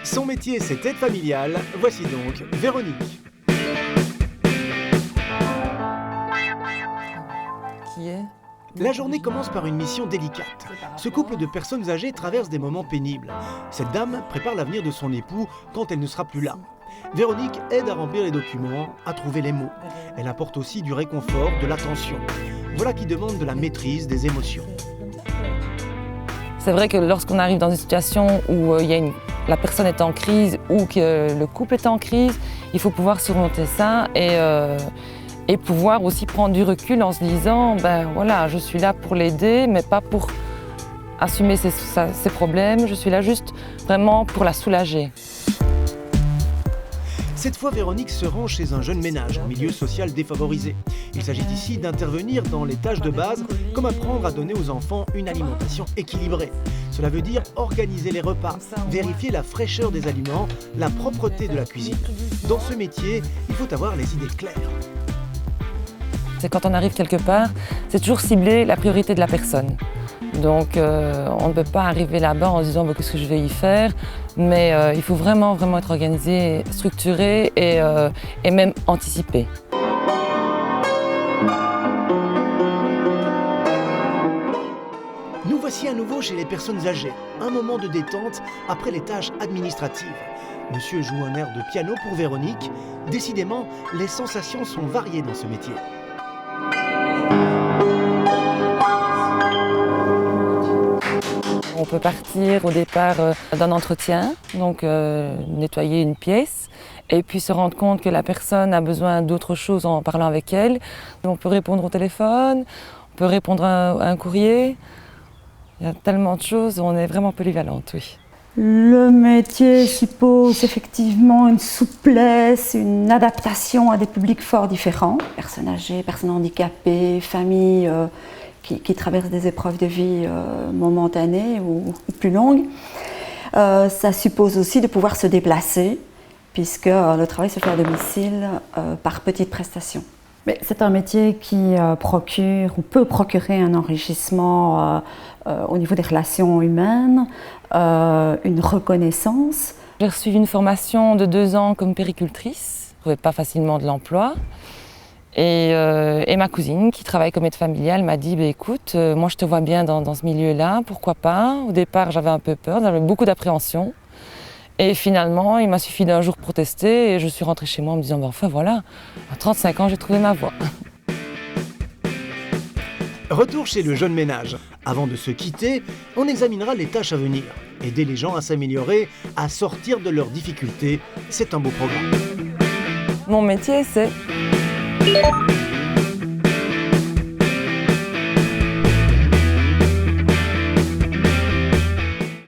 Son métier, c'est aide familiale. Voici donc Véronique. Qui est ? La journée commence par une mission délicate. Ce couple de personnes âgées traverse des moments pénibles. Cette dame prépare l'avenir de son époux quand elle ne sera plus là. Véronique aide à remplir les documents, à trouver les mots. Elle apporte aussi du réconfort, de l'attention. Voilà qui demande de la maîtrise des émotions. C'est vrai que lorsqu'on arrive dans une situation où la personne est en crise ou que le couple est en crise, il faut pouvoir surmonter ça et pouvoir aussi prendre du recul en se disant ben voilà, je suis là pour l'aider, mais pas pour assumer ses problèmes, je suis là juste vraiment pour la soulager. Cette fois, Véronique se rend chez un jeune ménage en milieu social défavorisé. Il s'agit ici d'intervenir dans les tâches de base, comme apprendre à donner aux enfants une alimentation équilibrée. Cela veut dire organiser les repas, vérifier la fraîcheur des aliments, la propreté de la cuisine. Dans ce métier, il faut avoir les idées claires. C'est quand on arrive quelque part, c'est toujours cibler la priorité de la personne. Donc on ne peut pas arriver là-bas en se disant qu'est-ce que je vais y faire, mais il faut vraiment être organisé, structuré et même anticipé. Nous voici à nouveau chez les personnes âgées, un moment de détente après les tâches administratives. Monsieur joue un air de piano pour Véronique. Décidément, les sensations sont variées dans ce métier. On peut partir au départ d'un entretien, donc nettoyer une pièce, et puis se rendre compte que la personne a besoin d'autre chose en parlant avec elle. On peut répondre au téléphone, on peut répondre à un courrier. Il y a tellement de choses, on est vraiment polyvalente, oui. Le métier suppose effectivement une souplesse, une adaptation à des publics fort différents. Personnes âgées, personnes handicapées, familles qui traversent des épreuves de vie momentanées ou plus longues. Ça suppose aussi de pouvoir se déplacer, puisque le travail se fait à domicile par petites prestations. Mais c'est un métier qui procure ou peut procurer un enrichissement au niveau des relations humaines, une reconnaissance. J'ai reçu une formation de 2 ans comme péricultrice, je ne trouvais pas facilement de l'emploi. Et ma cousine, qui travaille comme aide familiale, m'a dit écoute, moi je te vois bien dans ce milieu-là, pourquoi pas. Au départ, j'avais un peu peur, j'avais beaucoup d'appréhension. Et finalement, il m'a suffi d'un jour pour tester et je suis rentrée chez moi en me disant enfin voilà, à 35 ans, j'ai trouvé ma voie. Retour chez le jeune ménage. Avant de se quitter, on examinera les tâches à venir. Aider les gens à s'améliorer, à sortir de leurs difficultés, c'est un beau programme. Mon métier, c'est